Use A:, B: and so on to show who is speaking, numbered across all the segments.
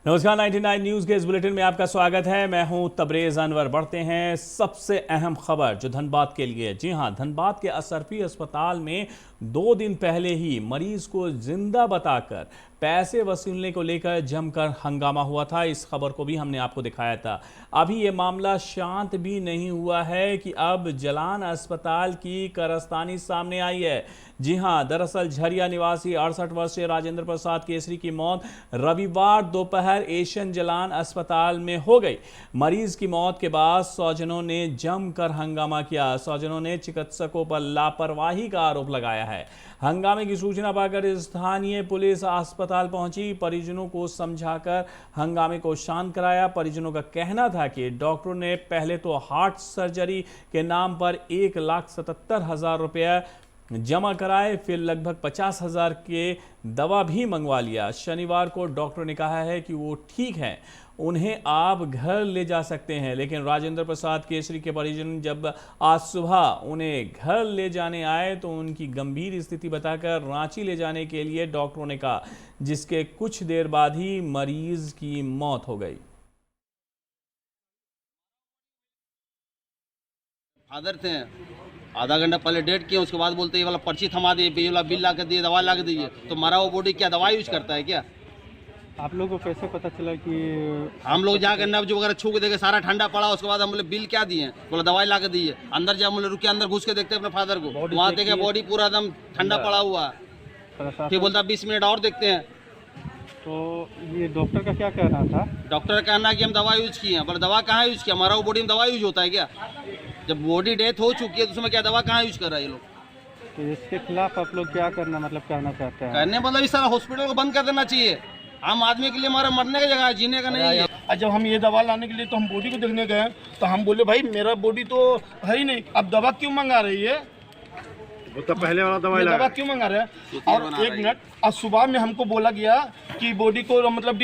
A: नमस्कार 99 न्यूज़ के इस बुलेटिन में आपका स्वागत है। मैं हूं तबरेज अनवर। बढ़ते हैं सबसे अहम खबर जो धनबाद के लिए। जी हां, धनबाद के असरफी अस्पताल में 2 दिन पहले ही मरीज को जिंदा बताकर पैसे वसूलने को लेकर जमकर हंगामा हुआ था। इस खबर को भी हमने आपको दिखाया था। अभी ये मामला शांत भी नहीं हुआ है कि अब जलान अस्पताल की कारस्तानी सामने आई है। जी हां, दरअसल झरिया निवासी 68 वर्षीय राजेंद्र प्रसाद केसरी की मौत रविवार दोपहर एशियन जलान अस्पताल में हो गई। मरीज की मौत के बाद स्वजनों ने जमकर हंगामा किया। स्वजनों ने चिकित्सकों पर लापरवाही का आरोप लगाया है। हंगामे की सूचना पाकर स्थानीय पुलिस अस्पताल पहुंची। परिजनों को समझाकर हंगामे को शांत कराया। परिजनों का कहना था कि डॉक्टरों ने पहले तो हार्ट सर्जरी के नाम पर 1,77,000 रुपये जमा कराए, फिर लगभग 50,000 के दवा भी मंगवा लिया। शनिवार को डॉक्टर ने कहा है कि वो ठीक हैं, उन्हें आप घर ले जा सकते हैं। लेकिन राजेंद्र प्रसाद केसरी के परिजन जब आज सुबह उन्हें घर ले जाने आए तो उनकी गंभीर स्थिति बताकर रांची ले जाने के लिए डॉक्टरों ने कहा, जिसके कुछ देर बाद ही मरीज की मौत हो गई।
B: फादर थे, आधा घंटा पहले डेट किया, उसके बाद बोलते ये वाला पर्ची थमा दिए, ये वाला बिल ला कर दिए, दवा ला के दीजिए। तो मरा हुआ बॉडी क्या दवा यूज करता है क्या?
C: आप लोगों को कैसे पता चला कि
B: हम लोग जाकर नब्ज वगैरह छू के देखे, सारा ठंडा पड़ा। उसके बाद हम बोले बिल क्या दिए, बोला दवाई ला के दीजिए। अंदर जा बोले रुके, अंदर घुस के देखते अपने फादर को, वहाँ देखे बॉडी पूरा एकदम ठंडा पड़ा हुआ। फिर बोलता 20 मिनट और देखते हैं।
C: तो ये डॉक्टर का क्या कहना था?
B: डॉक्टर का कहना है कि हम दवा यूज किए हैं। पर दवा कहाँ यूज किया? मरा हुआ बॉडी में दवा यूज होता है क्या? जब बॉडी डेथ हो चुकी है तो उसमें क्या दवा कहाँ यूज कर रहा है ये लोग?
C: तो इसके खिलाफ आप लोग क्या करना कहना चाहते हैं?
B: कहने मतलब इस सारा हॉस्पिटल को बंद कर देना चाहिए। आम आदमी के लिए हमारा मरने की जगह है, जीने का नहीं है।
D: और जब हम ये दवा लाने के लिए तो हम बॉडी को देखने गए तो हम बोले भाई मेरा बॉडी तो है ही नहीं, अब दवा क्यों मंगा रही है?
E: वो तो पहले वाला
D: दवा क्यों मंगा रहे हैं? और एक मिनट, आज सुबह में हमको बोला गया कि बॉडी को मतलब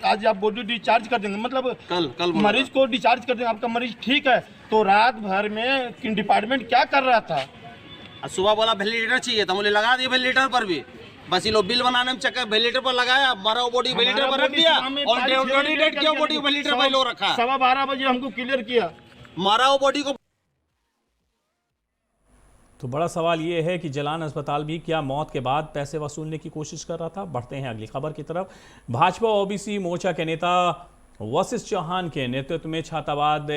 D: आज आप बॉडी डिस्चार्ज कर देंगे, मतलब
B: कल
D: मरीज को डिस्चार्ज कर देंगे, आपका मरीज ठीक है। तो रात भर में डिपार्टमेंट क्या कर रहा था?
B: सुबह बोला वेंटिलेटर चाहिए था, बोले लगा दिए वेंटिलेटर पर भी। बस ये लोग बिल बनाने में चक्कर वेंटिलेटर पर लगाया, मरा बॉडी वेंटिलेटर पर रख दिया और डेट किया, बॉडी वेंटिलेटर पर लोग रखा।
D: 12:15 बजे हमको क्लियर किया,
B: मारा वो बॉडी को।
A: तो बड़ा सवाल ये है कि जलान अस्पताल भी क्या मौत के बाद पैसे वसूलने की कोशिश कर रहा था। बढ़ते हैं अगली खबर की तरफ। भाजपा ओबीसी मोर्चा के नेता वशिष्ठ चौहान के नेतृत्व में छाताबाद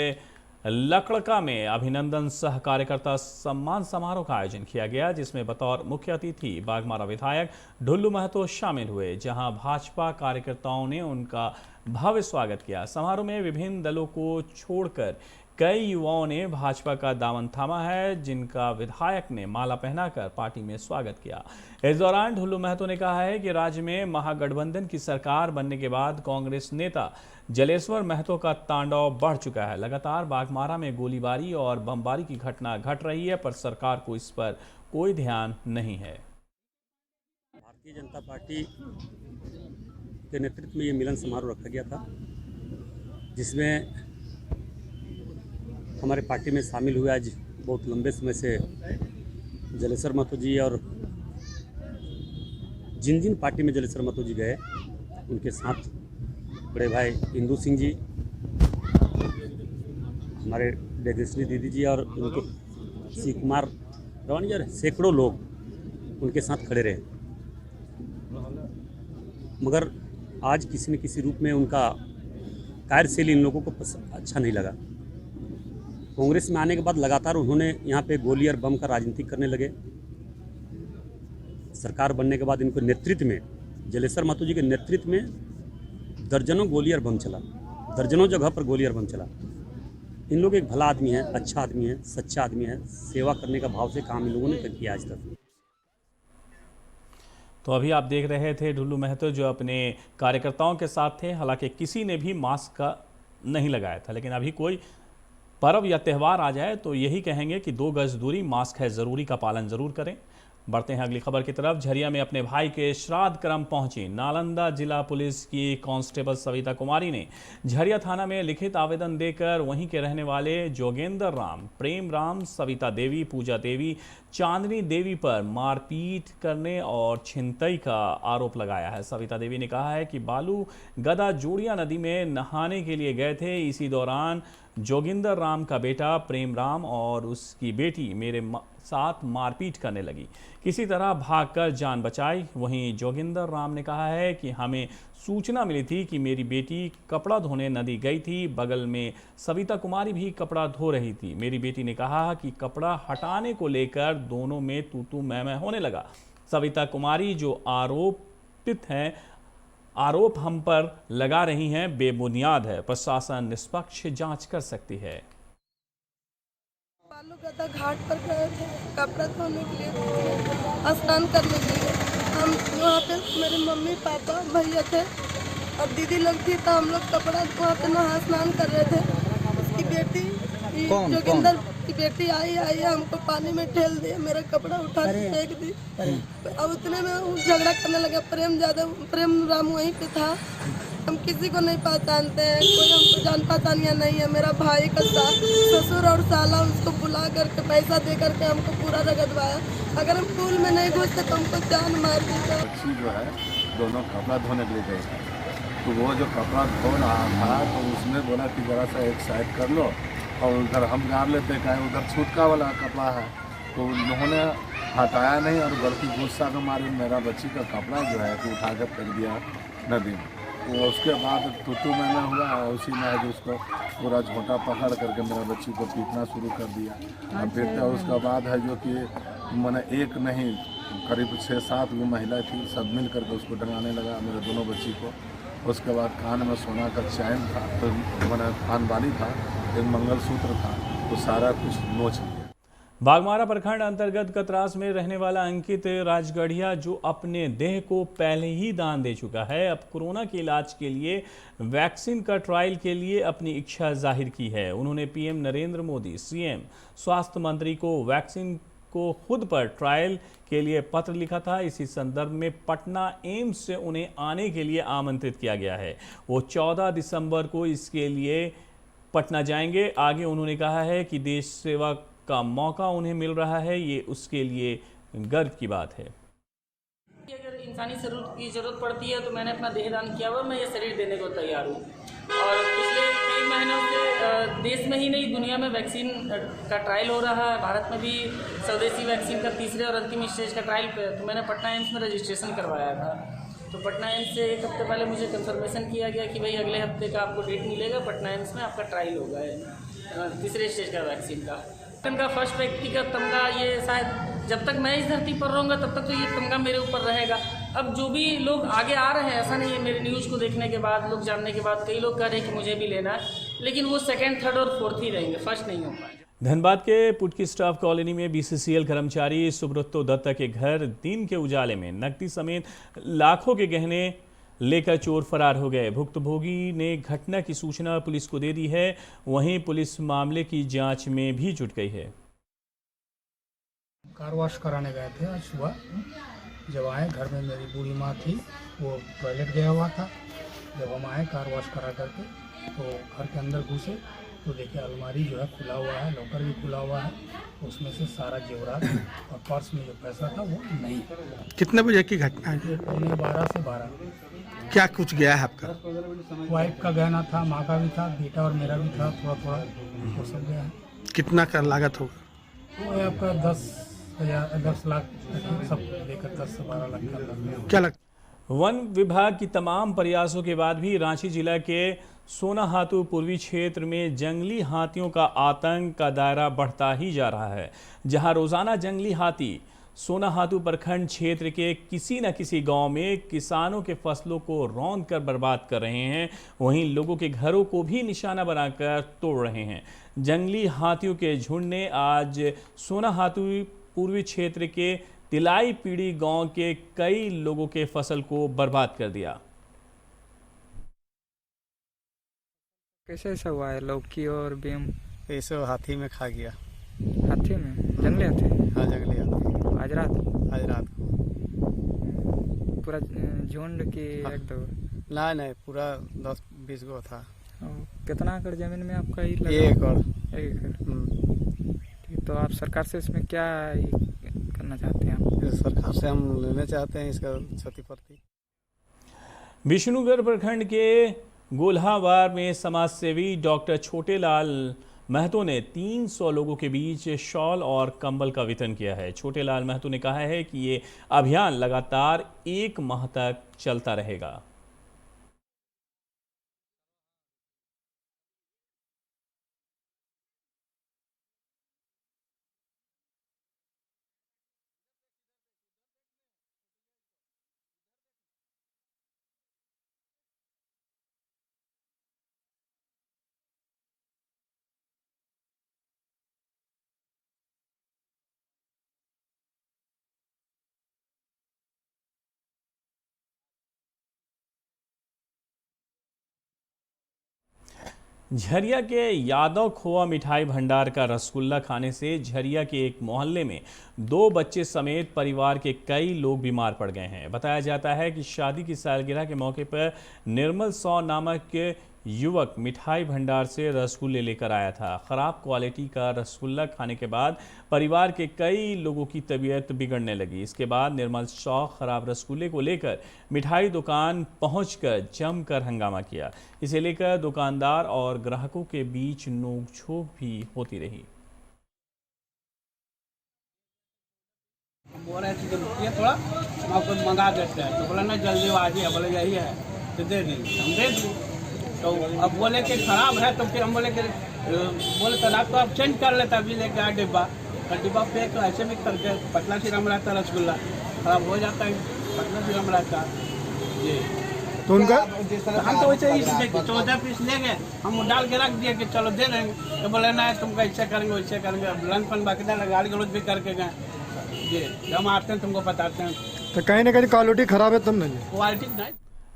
A: लकड़का में अभिनंदन सह कार्यकर्ता सम्मान समारोह का आयोजन किया गया, जिसमें बतौर मुख्य अतिथि बागमारा विधायक ढुल्लू महतो शामिल हुए, जहां भाजपा कार्यकर्ताओं ने उनका भव्य स्वागत किया। समारोह में विभिन्न दलों को छोड़कर कई युवाओं ने भाजपा का दामन थामा है, जिनका विधायक ने माला पहनाकर पार्टी में स्वागत किया। इस दौरान ढुल्लू महतो ने कहा है कि राज्य में महागठबंधन की सरकार बनने के बाद कांग्रेस नेता जलेश्वर महतो का तांडव बढ़ चुका है। लगातार बागमारा में गोलीबारी और बमबारी की घटना घट रही है, पर सरकार को इस पर कोई ध्यान नहीं है।
F: भारतीय जनता पार्टी के नेतृत्व में ये मिलन समारोह रखा गया था, जिसमें हमारे पार्टी में शामिल हुए आज बहुत लंबे समय से जलेश्वर महतो जी, और जिन जिन पार्टी में जलेश्वर महतो जी गए उनके साथ बड़े भाई इंदू सिंह जी, हमारे डेगेश्वरी दीदी जी और उनके शिव कुमार रवानी और सैकड़ों लोग उनके साथ खड़े रहे। मगर आज किसी न किसी रूप में उनका कार्यशैली इन लोगों को अच्छा नहीं लगा। कांग्रेस में आने के बाद लगातार उन्होंने यहाँ पे गोली और बम का राजनीति करने लगे। सरकार बनने के बाद इनको नेतृत्व में, जलेश्वर महतो जी के नेतृत्व में दर्जनों गोली और बम चला, दर्जनों जगह पर गोली और बम चला। इन लोग एक भला आदमी है, अच्छा आदमी है, सच्चा आदमी है, सेवा करने का भाव से काम इन लोगों ने किया आज तक।
A: तो अभी आप देख रहे थे ढुल्लू महतो जो अपने कार्यकर्ताओं के साथ थे। हालांकि किसी ने भी मास्क का नहीं लगाया था, लेकिन अभी कोई पर्व या त्यौहार आ जाए तो यही कहेंगे कि 2 गज दूरी, मास्क है ज़रूरी का पालन ज़रूर करें। बढ़ते हैं अगली खबर की तरफ। झरिया में अपने भाई के श्राद्ध क्रम पहुंची नालंदा जिला पुलिस की कांस्टेबल सविता कुमारी ने झरिया थाना में लिखित आवेदन देकर वहीं के रहने वाले जोगेंद्र राम, प्रेम राम, सविता देवी, पूजा देवी, चांदनी देवी पर मारपीट करने और छिनतई का आरोप लगाया है। सविता देवी ने कहा है कि बालू गदा जोड़िया नदी में नहाने के लिए गए थे। इसी दौरान जोगिंदर राम का बेटा प्रेम राम और उसकी बेटी मेरे साथ मारपीट करने लगी। किसी तरह भागकर जान बचाई। वहीं जोगिंदर राम ने कहा है कि हमें सूचना मिली थी कि मेरी बेटी कपड़ा धोने नदी गई थी। बगल में सविता कुमारी भी कपड़ा धो रही थी। मेरी बेटी ने कहा कि कपड़ा हटाने को लेकर दोनों में तू मैं होने लगा। सविता कुमारी जो आरोपित हैं, आरोप हम पर लगा रही हैं, बेबुनियाद है। प्रशासन निष्पक्ष जांच कर सकती है।
G: बालू गदा घाट पर गए थे कपड़ा धोने के लिए, स्नान करने के लिए। हम वहाँ पे मेरे मम्मी पापा भैया थे और दीदी लोग थी, तो हम लोग कपड़ा वहाँ पे नहा स्नान कर रहे थे। उसकी बेटी जोगिंदर की बेटी आई हमको पानी में ठेल दिया, मेरा कपड़ा उठा के फेंक दी। अब उतने में वो झगड़ा करने लगा। प्रेम राम वहीं पे था। हम किसी को नहीं पहचानते हैं, कोई हमको जान पहचानिया नहीं है। मेरा भाई का ससुर और साला उसको बुला करके पैसा दे करके हमको पूरा रगड़वाया। अगर हम पूल में नहीं घुसते तो हमको जान मार देता।
E: बच्ची जो है दोनों कपड़ा धोने के लिए गए थे, तो वो जो कपड़ा धो रहा था तो उसने बोला कि ज़रा सा एक साइड कर लो और उधर हम जान लेते कहीं उधर छूटका वाला कपड़ा है, तो उन्होंने हटाया नहीं और गलती गुस्सा के मारे मेरा बच्ची का कपड़ा जो है तो उठा कर फेंक दिया नदी में। तो उसके बाद तू मैंने हुआ, उसी में जो उसको पूरा झोंटा पकड़ करके मेरा बच्ची को पीटना शुरू कर दिया। और फिर उसके बाद है जो कि मैंने एक नहीं करीब 6-7 वो महिला थी, सब मिल करके उसको डंगाने लगा मेरे दोनों बच्ची को। उसके बाद कान में सोना का चैन था, तो मैंने कान वाली था, एक मंगलसूत्र था, तो सारा कुछ नोच लिया।
A: बागमारा प्रखंड अंतर्गत कतरास में रहने वाला अंकित राजगढ़िया, जो अपने देह को पहले ही दान दे चुका है, अब कोरोना के इलाज के लिए वैक्सीन का ट्रायल के लिए अपनी इच्छा जाहिर की है। उन्होंने पीएम नरेंद्र मोदी, सीएम, स्वास्थ्य मंत्री को वैक्सीन को खुद पर ट्रायल के लिए पत्र लिखा था। इसी संदर्भ में पटना एम्स से उन्हें आने के लिए आमंत्रित किया गया है। वो 14 दिसंबर को इसके लिए पटना जाएंगे। आगे उन्होंने कहा है कि देश सेवा का मौका उन्हें मिल रहा है, ये उसके लिए गर्व की बात है।
H: अगर इंसानी की जरूरत पड़ती है तो मैंने अपना देह दान किया हुआ, मैं ये शरीर देने को तैयार हूँ। और पिछले कई महीनों से देश में ही नहीं दुनिया में वैक्सीन का ट्रायल हो रहा है। भारत में भी स्वदेशी वैक्सीन का तीसरे और अंतिम स्टेज का ट्रायल पे, तो मैंने पटना एम्स में रजिस्ट्रेशन करवाया था। तो पटना एम्स से 1 हफ्ते पहले मुझे कंफर्मेशन किया गया कि भाई अगले हफ्ते का आपको डेट मिलेगा, पटना एम्स में आपका ट्रायल होगा तीसरे स्टेज का वैक्सीन का। का फर्स्ट व्यक्तिगत तमगा ये शायद जब तक मैं इस धरती पर रहूँगा तब तक तो ये तमगा मेरे ऊपर रहेगा। अब जो भी लोग आगे आ रहे हैं, ऐसा नहीं है, मेरे न्यूज़ को देखने के बाद, लोग जानने के बाद कई लोग कह रहे हैं कि मुझे भी लेना है, लेकिन वो 2nd, 3rd और 4th ही रहेंगे, फर्स्ट नहीं हो पाएंगे।
A: धनबाद के पुटकी स्टाफ कॉलोनी में बीसीसीएल कर्मचारी सुब्रतो दत्ता के घर दिन के उजाले में नकदी समेत लाखों के गहने लेकर चोर फरार हो गए। भुक्तभोगी ने घटना की सूचना पुलिस को दे दी है। वहीं पुलिस मामले की जांच में भी जुट गई है।
I: कार वॉश कराने गए थे आज सुबह। जब आए घर में मेरी बूढ़ी माँ थी, वो टॉयलेट गया हुआ था। जब हम आए कार वॉश करा करके तो घर के अंदर घुसे तो देखिए अलमारी जो है खुला हुआ है, लॉकर भी खुला हुआ है, उसमें से सारा जेवरात और पर्स में जो पैसा था वो नहीं।
J: कितने बजे की घटना है?
I: 12 से 12।
J: क्या कुछ गया है आपका?
I: वाइफ का गहना था, माँ का भी था, बेटा और मेरा भी था, थोड़ा थोड़ा वो सब गया है।
J: कितना का लागत होगा?
I: वो है आपका 10 लाख सब लेकर 10 से 12 लाख का।
J: क्या लगता?
A: वन विभाग की तमाम प्रयासों के बाद भी रांची जिला के सोनाहातू पूर्वी क्षेत्र में जंगली हाथियों का आतंक का दायरा बढ़ता ही जा रहा है। जहां रोजाना जंगली हाथी सोनाहातू प्रखंड क्षेत्र के किसी न किसी गांव में किसानों के फसलों को रौंद कर बर्बाद कर रहे हैं, वहीं लोगों के घरों को भी निशाना बनाकर तोड़ रहे हैं। जंगली हाथियों के झुंड ने आज सोनाहातू पूर्वी क्षेत्र के तिलाई पीड़ी गांव के कई लोगों के फसल को बर्बाद कर दिया।
K: कैसे ऐसा हुआ है? लौकी और बेम
C: ये सब हाथी में खा गया।
K: हाथी में? जंगली हाथी?
C: हाँ जंगली हाथी।
K: आज रात?
C: आज
K: पूरा झुंड की एक दो?
C: नहीं पूरा 10-20 गो था।
K: कितना एकड़ जमीन में आपका ये लगा?
C: 1 एकड़।
K: 1 एकड़। ठीक, तो आप सरकार से इसमें क्या करना चाहते हैं आप?
C: सरकार से हम लेना चाहते हैं इसका क्षतिपूर्ति।
A: विष्णुगढ़ प्रखंड के गोल्हावार में समाजसेवी डॉक्टर छोटेलाल महतो ने 300 लोगों के बीच शॉल और कंबल का वितरण किया है। छोटेलाल महतो ने कहा है कि ये अभियान लगातार 1 माह तक चलता रहेगा। झरिया के यादव खोआ मिठाई भंडार का रसगुल्ला खाने से झरिया के एक मोहल्ले में 2 बच्चे समेत परिवार के कई लोग बीमार पड़ गए हैं। बताया जाता है कि शादी की सालगिरह के मौके पर निर्मल सौ नामक युवक मिठाई भंडार से रसगुल्ले लेकर आया था। खराब क्वालिटी का रसगुल्ला खाने के बाद परिवार के कई लोगों की तबीयत बिगड़ने लगी। इसके बाद निर्मल सौ खराब रसगुल्ले को लेकर मिठाई दुकान पहुंचकर जमकर हंगामा किया। इसे लेकर दुकानदार और ग्राहकों के बीच नोकझोंक भी होती रही।
L: बोल रहे थे रुकिए थोड़ा, हम आपको मंगा देते हैं। तो बोला ना जल्दी आज ही, बोले यही है तो दे देंगे। हम दे दिए। तो अब बोले कि खराब है, तो फिर हम बोले तो रात को आप चेंज कर लेता, अभी लेके आए डिब्बा। तो डिब्बा फेंक ऐसे भी करके पतला सिरम रहता रसगुल्ला, खराब हो जाता है, पतला सिरम रहता जी।
J: तो उनका
L: हम तो वैसे ही 14 पीस ले गए, हम डाल के रख दिए कि चलो दे देंगे। तो बोले ना तुमको ऐसे करेंगे वैसे करेंगे। अब लंच पन बाकी गाड़ी गलौज भी करके गए जी। हम आते हैं तुमको बताते हैं।
J: तो कहीं ना कहीं क्वालिटी खराब है तब नहीं।
L: क्वालिटी नहीं।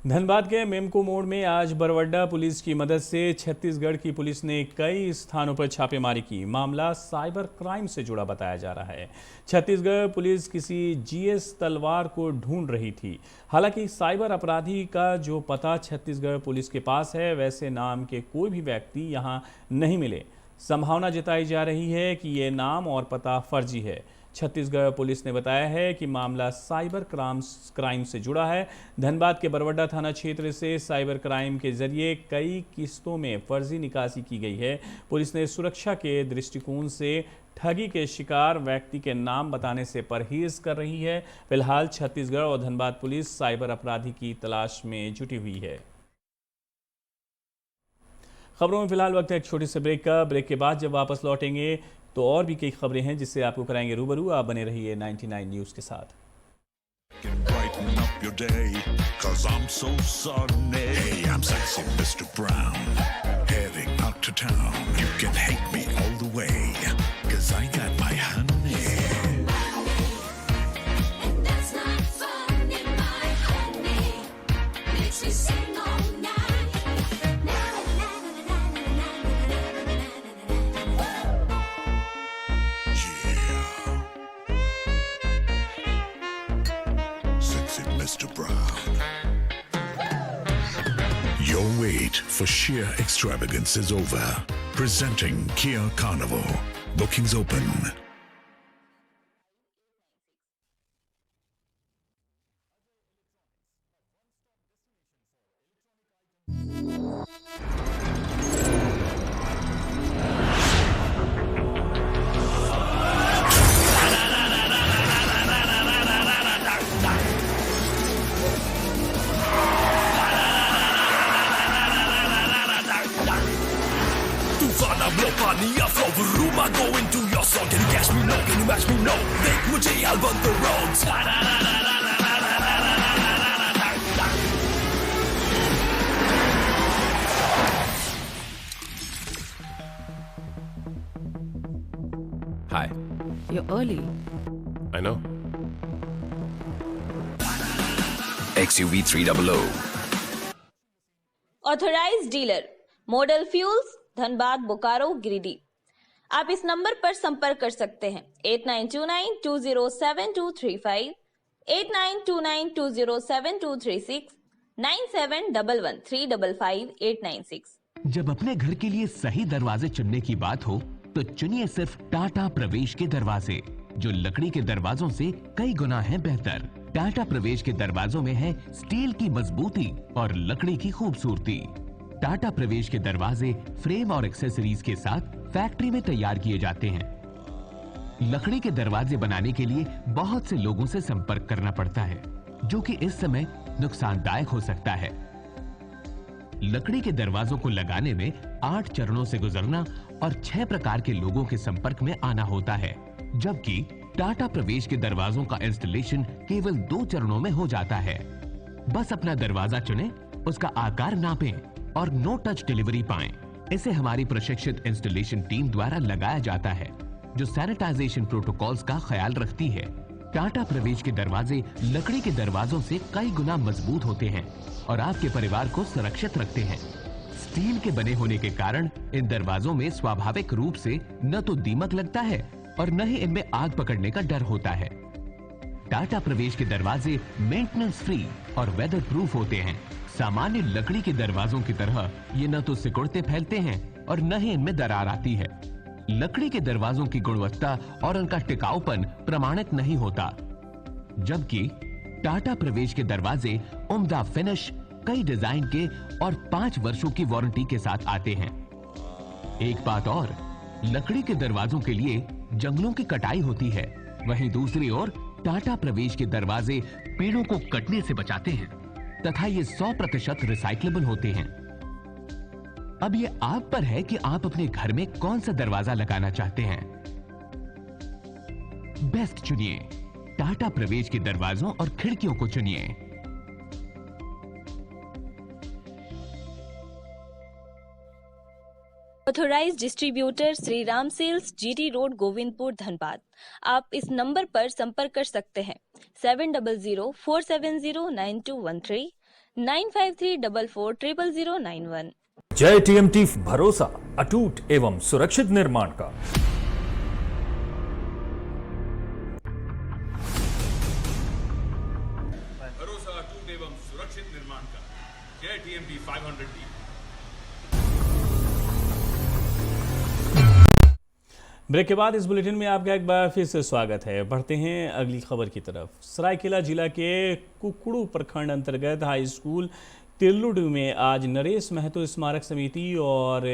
A: धनबाद के मेमको मोड़ में आज बरवड्डा पुलिस की मदद से छत्तीसगढ़ की पुलिस ने कई स्थानों पर छापेमारी की। मामला साइबर क्राइम से जुड़ा बताया जा रहा है। छत्तीसगढ़ पुलिस किसी जीएस तलवार को ढूंढ रही थी। हालांकि साइबर अपराधी का जो पता छत्तीसगढ़ पुलिस के पास है, वैसे नाम के कोई भी व्यक्ति यहां नहीं मिले। संभावना जताई जा रही है कि ये नाम और पता फर्जी है। छत्तीसगढ़ पुलिस ने बताया है कि मामला साइबर क्राइम से जुड़ा है। धनबाद के बरवड्डा थाना क्षेत्र से साइबर क्राइम के जरिए कई किस्तों में फर्जी निकासी की गई है। पुलिस ने सुरक्षा के दृष्टिकोण से ठगी के शिकार व्यक्ति के नाम बताने से परहेज कर रही है। फिलहाल छत्तीसगढ़ और धनबाद पुलिस साइबर अपराधी की तलाश में जुटी हुई है। खबरों में फिलहाल वक्त है एक छोटे से ब्रेक का। ब्रेक के बाद जब वापस लौटेंगे तो और भी कई खबरें हैं जिससे आपको कराएंगे रूबरू। आप बने रहिए 99 न्यूज़ के साथ।
M: Brighten up your day, 'cause I'm so sunny. Hey, I'm sexy Mr. Brown, heading out to town. You can hate me all the way, 'cause I got my honey. And that's not funny, my honey. Makes me sing all night. Mr. Brown. Your wait for sheer extravagance is over. Presenting Kia Carnival. Bookings open.
N: Hi.
O: You're early.
N: I know.
P: XUV 300.
Q: Authorised dealer model fuels Dhanbad Bokaro Giridih. आप इस number पर संपर्क कर सकते हैं 8929207235 8929207236 9711355896।
O: जब अपने घर के लिए सही दरवाजे चुनने की बात हो तो चुनिए सिर्फ टाटा प्रवेश के दरवाजे, जो लकड़ी के दरवाजों से कई गुना है बेहतर। टाटा प्रवेश के दरवाजों में है स्टील की मजबूती और लकड़ी की खूबसूरती। टाटा प्रवेश के दरवाजे फ्रेम और एक्सेसरीज के साथ फैक्ट्री में तैयार किए जाते हैं। लकड़ी के दरवाजे बनाने के लिए बहुत से लोगों से संपर्क करना पड़ता है, जो कि इस समय नुकसानदायक हो सकता है। लकड़ी के दरवाजों को लगाने में 8 चरणों से गुजरना और 6 प्रकार के लोगों के संपर्क में आना होता है, जबकि टाटा प्रवेश के दरवाजों का इंस्टॉलेशन केवल 2 चरणों में हो जाता है। बस अपना दरवाजा चुनें, उसका आकार नापें और नो टच डिलीवरी पाएं। इसे हमारी प्रशिक्षित इंस्टॉलेशन टीम द्वारा लगाया जाता है, जो सैनिटाइजेशन प्रोटोकॉल्स का ख्याल रखती है। टाटा प्रवेश के दरवाजे लकड़ी के दरवाजों से कई गुना मजबूत होते हैं और आपके परिवार को सुरक्षित रखते हैं। स्टील के बने होने के कारण इन दरवाजों में स्वाभाविक रूप से न तो दीमक लगता है और न ही इनमें आग पकड़ने का डर होता है। टाटा प्रवेश के दरवाजे मेंटेनेंस फ्री और वेदर प्रूफ होते हैं। सामान्य लकड़ी के दरवाजों की तरह ये न तो सिकुड़ते फैलते हैं और न ही इनमें दरार आती है। लकड़ी के दरवाजों की गुणवत्ता और उनका टिकाऊपन प्रमाणित नहीं होता, जबकि टाटा प्रवेश के दरवाजे उम्दा फिनिश, कई डिजाइन के और 5 वर्षों की वारंटी के साथ आते हैं। एक बात और, लकड़ी के दरवाजों के लिए जंगलों की कटाई होती है, वहीं दूसरी ओर टाटा प्रवेश के दरवाजे पेड़ों को कटने से बचाते हैं तथा ये 100% रिसाइक्लेबल होते हैं। अब ये आप पर है कि आप अपने घर में कौन सा दरवाजा लगाना चाहते हैं। बेस्ट चुनिए, टाटा प्रवेश के दरवाजों और खिड़कियों को चुनिए।
Q: Authorised distributor Shri Ram sales, GT road, Govindpur, Dhanbad. आप इस नंबर पर संपर्क कर सकते हैं 7004709213 9534400091।
R: जय TMT, भरोसा अटूट एवं सुरक्षित निर्माण का।
S: भरोसा अटूट एवं सुरक्षित निर्माण का। जय TMT 500D।
A: ब्रेक के बाद इस बुलेटिन में आपका एक बार फिर से स्वागत है। बढ़ते हैं अगली खबर की तरफ। सरायकेला जिला के कुकड़ू प्रखंड अंतर्गत हाई स्कूल तिरलुडू में आज नरेश महतो स्मारक समिति और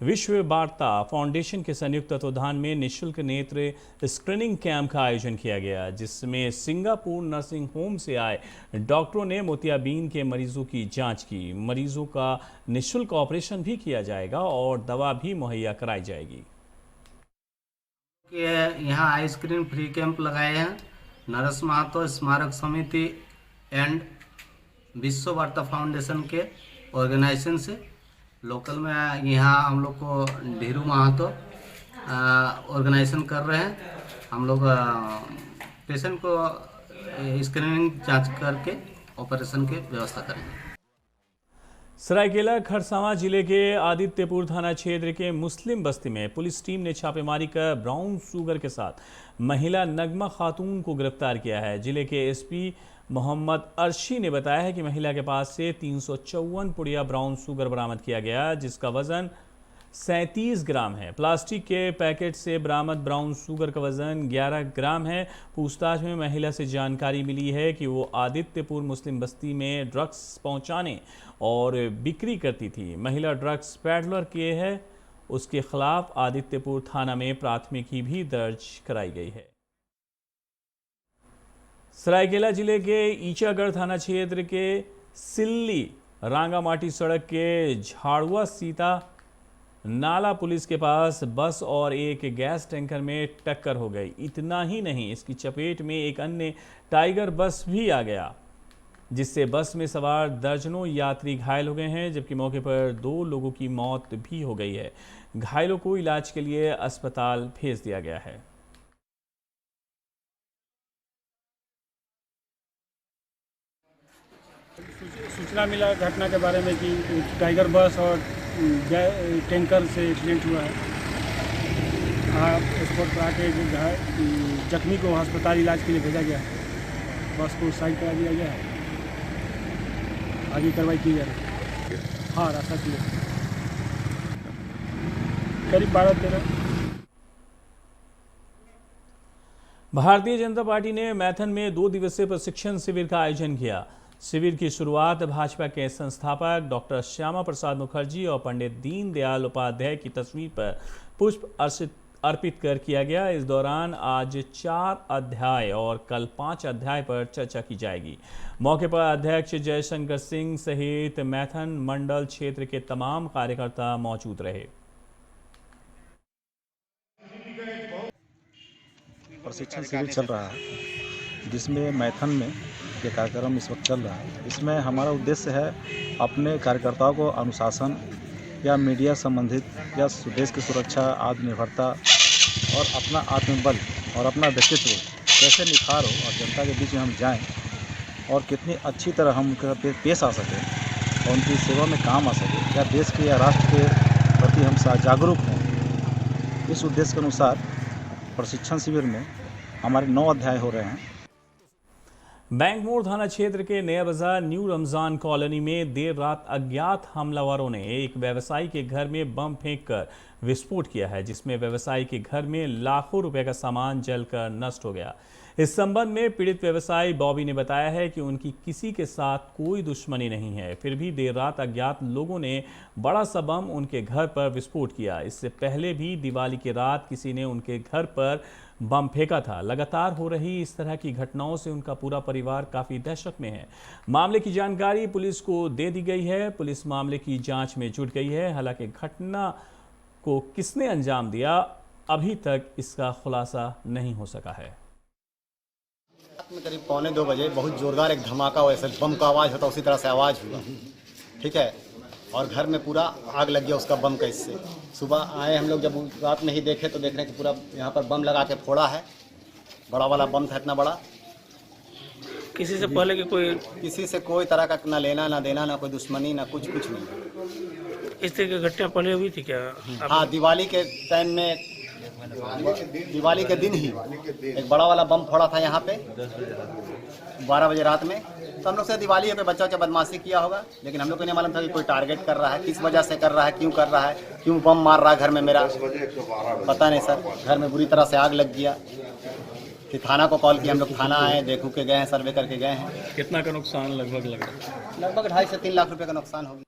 A: विश्व वार्ता फाउंडेशन के संयुक्त तत्वाधान में निःशुल्क नेत्र स्क्रीनिंग कैंप का आयोजन किया गया, जिसमें सिंगापुर नर्सिंग होम से आए डॉक्टरों ने मोतियाबिंद के मरीजों की जांच की। मरीजों का निःशुल्क ऑपरेशन भी किया जाएगा और दवा भी मुहैया कराई जाएगी।
T: यहाँ आई स्क्रीन फ्री कैंप लगाए हैं नरेश महतो स्मारक समिति एंड विश्व वार्ता फाउंडेशन के ऑर्गेनाइजेशन से। लोकल में यहाँ हम लोग को धीरू महतो ऑर्गेनाइजेशन कर रहे हैं। हम लोग पेशेंट को स्क्रीनिंग जांच करके ऑपरेशन की व्यवस्था करेंगे।
A: सरायकेला खरसावां जिले के आदित्यपुर थाना क्षेत्र के मुस्लिम बस्ती में पुलिस टीम ने छापेमारी कर ब्राउन शुगर के साथ महिला नगमा खातून को गिरफ्तार किया है। जिले के SP मोहम्मद अर्शी ने बताया है कि महिला के पास से 354 पुड़िया ब्राउन शुगर बरामद किया गया, जिसका वजन 37 ग्राम है। प्लास्टिक के पैकेट से बरामद ब्राउन शुगर का वजन 11 ग्राम है। पूछताछ में महिला से जानकारी मिली है कि वो आदित्यपुर मुस्लिम बस्ती में ड्रग्स पहुंचाने और बिक्री करती थी। महिला ड्रग्स पैडलर के है, उसके खिलाफ आदित्यपुर थाना में प्राथमिकी भी दर्ज कराई गई है। सरायकेला जिले के ईचागढ़ थाना क्षेत्र के सिल्ली रांगामाटी सड़क के झाड़ुआ सीता नाला पुलिस के पास बस और एक गैस टैंकर में टक्कर हो गई। इतना ही नहीं, इसकी चपेट में एक अन्य टाइगर बस भी आ गया, जिससे बस में सवार दर्जनों यात्री घायल हो गए हैं, जबकि मौके पर 2 लोगों की मौत भी हो गई है। घायलों को इलाज के लिए अस्पताल भेज दिया गया है।
C: सूचना मिला घटना के बारे में कि टाइगर बस और टैंकर से एक्सीडेंट हुआ है। स्पॉट पर आके जख्मी को अस्पताल इलाज के लिए भेजा गया है। बस को साइड करा दिया गया है, आगे कार्रवाई की जा रही है। हाँ, रास्ता क्लियर, करीब 12-13।
A: भारतीय जनता पार्टी ने मैथन में 2 दिवसीय प्रशिक्षण शिविर का आयोजन किया। शिविर की शुरुआत भाजपा के संस्थापक डॉक्टर श्यामा प्रसाद मुखर्जी और पंडित दीनदयाल उपाध्याय की तस्वीर पर पुष्प अर्पित कर किया गया। इस दौरान आज 4 अध्याय और कल 5 अध्याय पर चर्चा की जाएगी। मौके पर अध्यक्ष जयशंकर सिंह सहित मैथन मंडल क्षेत्र के तमाम कार्यकर्ता मौजूद रहे।
U: प्रशिक्षण शिविर चल रहा है जिसमें मैथन में ये कार्यक्रम इस वक्त चल रहा है। इसमें हमारा उद्देश्य है अपने कार्यकर्ताओं को अनुशासन या मीडिया संबंधित या देश की सुरक्षा, आत्मनिर्भरता और अपना आत्मबल और अपना व्यक्तित्व कैसे निखार हो और जनता के बीच में हम जाएं और कितनी अच्छी तरह हम उनके पेश आ सकें और उनकी सेवा में काम आ सके, या देश के या राष्ट्र के प्रति हम जागरूक हों। इस उद्देश्य के अनुसार प्रशिक्षण शिविर में हमारे 9 अध्याय हो रहे हैं।
A: बैंक मोड़ थाना क्षेत्र के नया बाजार न्यू रमजान कॉलोनी में देर रात अज्ञात हमलावरों ने एक व्यवसायी के घर में बम फेंककर विस्फोट किया है, जिसमें व्यवसायी के घर में लाखों रुपए का सामान जलकर नष्ट हो गया। इस संबंध में पीड़ित व्यवसायी बॉबी ने बताया है कि उनकी किसी के साथ कोई दुश्मनी नहीं है, फिर भी देर रात अज्ञात लोगों ने बड़ा सा बम उनके घर पर विस्फोट किया। इससे पहले भी दिवाली की रात किसी ने उनके घर पर बम फेंका था। लगातार हो रही इस तरह की घटनाओं से उनका पूरा परिवार काफी दहशत में है। मामले की जानकारी पुलिस को दे दी गई है। पुलिस मामले की जांच में जुट गई है। हालांकि घटना को किसने अंजाम दिया, अभी तक इसका खुलासा नहीं हो सका है।
V: में करीब 1:45 बजे बहुत जोरदार एक धमाका, वैसे बम का आवाज़ होता उसी तरह से आवाज़ हुआ, ठीक है, और घर में पूरा आग लग गया उसका बम का। इससे सुबह आए हम लोग, जब रात में ही देखे तो देख रहे हैं कि पूरा यहाँ पर बम लगा के फोड़ा है। बड़ा वाला बम था, इतना बड़ा।
L: किसी से पहले कि
V: किसी से कोई तरह का ना लेना ना देना, ना कोई दुश्मनी, ना कुछ नहीं।
L: इस तरह की घटना पहले हुई थी क्या?
V: हाँ, दिवाली के टाइम में, दिवाली के दिन ही एक बड़ा वाला बम फोड़ा था यहाँ पे 12 बजे रात में। तो हम लोग से दिवाली है पे बच्चा बदमाशी किया होगा, लेकिन हम लोग को नहीं मालूम था कि कोई टारगेट कर रहा है, किस वजह से कर रहा है, क्यों कर रहा है, क्यों बम मार रहा है घर में मेरा, पता नहीं सर। घर में बुरी तरह से आग लग गया। फिर थाना को कॉल किया, हम लोग थाना आए, देखू के गए हैं, सर्वे करके गए हैं।
A: कितना का नुकसान लगभग लग रहा है?
V: लगभग 2.5 से 3 लाख रुपए का नुकसान हो गया।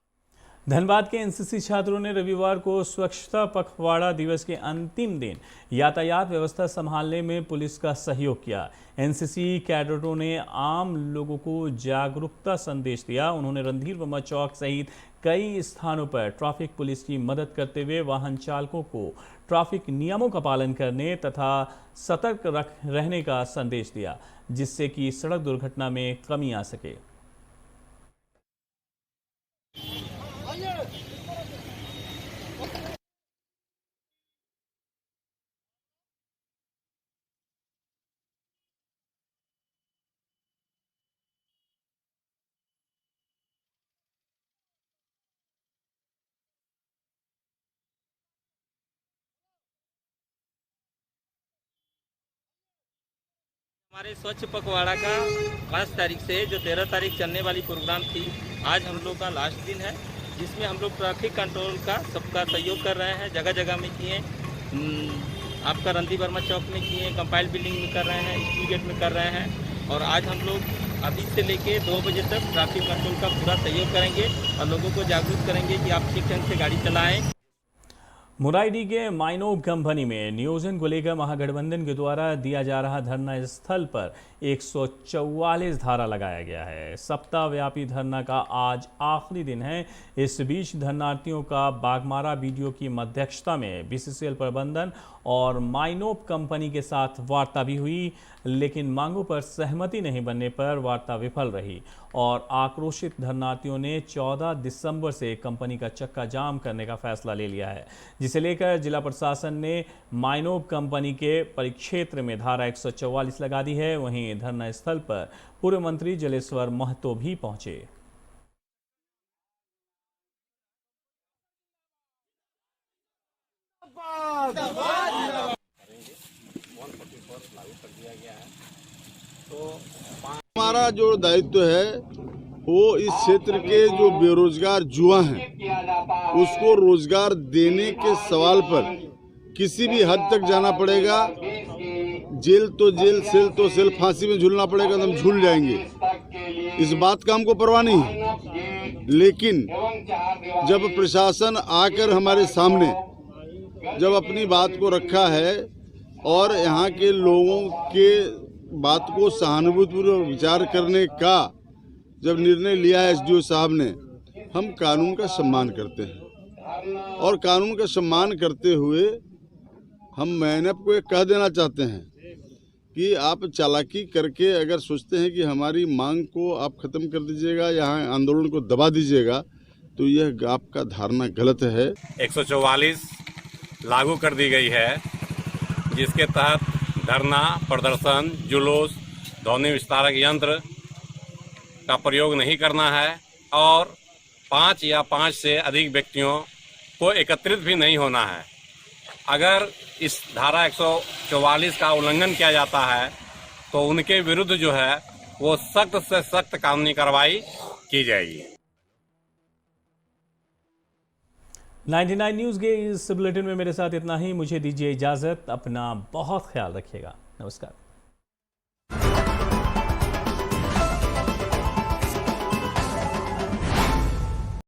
A: धनबाद के एनसीसी छात्रों ने रविवार को स्वच्छता पखवाड़ा दिवस के अंतिम दिन यातायात व्यवस्था संभालने में पुलिस का सहयोग किया। एनसीसी कैडेटों ने आम लोगों को जागरूकता संदेश दिया। उन्होंने रणधीर वर्मा चौक सहित कई स्थानों पर ट्रैफिक पुलिस की मदद करते हुए वाहन चालकों को ट्रैफिक नियमों का पालन करने तथा सतर्क रहने का संदेश दिया, जिससे कि सड़क दुर्घटना में कमी आ सके।
W: हमारे स्वच्छ पखवाड़ा का 5 तारीख से जो 13 तारीख चलने वाली प्रोग्राम थी, आज हम लोग का लास्ट दिन है, जिसमें हम लोग ट्रैफिक कंट्रोल का सबका सहयोग कर रहे हैं। जगह जगह में किए, आपका रणधीर वर्मा चौक में किए, कंपाइल बिल्डिंग में कर रहे हैं, स्कूल गेट में कर रहे हैं। और आज हम लोग अभी से लेके 2 बजे तक ट्रैफिक कंट्रोल का पूरा सहयोग करेंगे और लोगों को जागरूक करेंगे कि आप ठीक ढंग से गाड़ी चलाएँ।
A: मुराइडी के माइनोब कंपनी में नियोजन को लेकर महागठबंधन के द्वारा दिया जा रहा धरना स्थल पर 144 धारा लगाया गया है। सप्ताह व्यापी धरना का आज आखिरी दिन है। इस बीच धरनार्थियों का बागमारा बीडीओ की मध्यक्षता में बीसीसीएल प्रबंधन और माइनोब कंपनी के साथ वार्ता भी हुई, लेकिन मांगों पर सहमति नहीं बनने पर वार्ता विफल रही और आक्रोशित धरनार्थियों ने 14 दिसंबर से कंपनी का चक्का जाम करने का फैसला ले लिया है, जिसे लेकर जिला प्रशासन ने माइनोब कंपनी के परिक्षेत्र में धारा 144 लगा दी है। वहीं धरना स्थल पर पूर्व मंत्री जलेश्वर महतो भी पहुंचे।
B: हमारा जो दायित्व है वो इस क्षेत्र के जो बेरोजगार युवा हैं उसको रोजगार देने के सवाल पर किसी भी हद तक जाना पड़ेगा। जेल तो जेल, सेल तो सेल, फांसी में झूलना पड़ेगा तो हम झूल जाएंगे, इस बात का हमको परवाह नहीं है। लेकिन जब प्रशासन आकर हमारे सामने जब अपनी बात को रखा है और यहाँ के लोगों के बात को सहानुभूतिपूर्वक विचार करने का जब निर्णय लिया है एसडीओ साहब ने, हम कानून का सम्मान करते हैं और कानून का सम्मान करते हुए हम मैनेप को एक कह देना चाहते हैं कि आप चालाकी करके अगर सोचते हैं कि हमारी मांग को आप खत्म कर दीजिएगा, यहाँ आंदोलन को दबा दीजिएगा, तो यह आपका धारणा गलत है।
D: 144 लागू कर दी गई है जिसके तहत धरना, प्रदर्शन, जुलूस, ध्वनि विस्तारक यंत्र का प्रयोग नहीं करना है और 5 या 5 से अधिक व्यक्तियों को एकत्रित भी नहीं होना है। अगर इस धारा 144 का उल्लंघन किया जाता है तो उनके विरुद्ध जो है वो सख्त से सख्त कानूनी कार्रवाई की जाएगी।
A: 99 न्यूज़ के इस बुलेटिन में मेरे साथ इतना ही। मुझे दीजिए इजाज़त। अपना बहुत ख्याल रखिएगा। नमस्कार।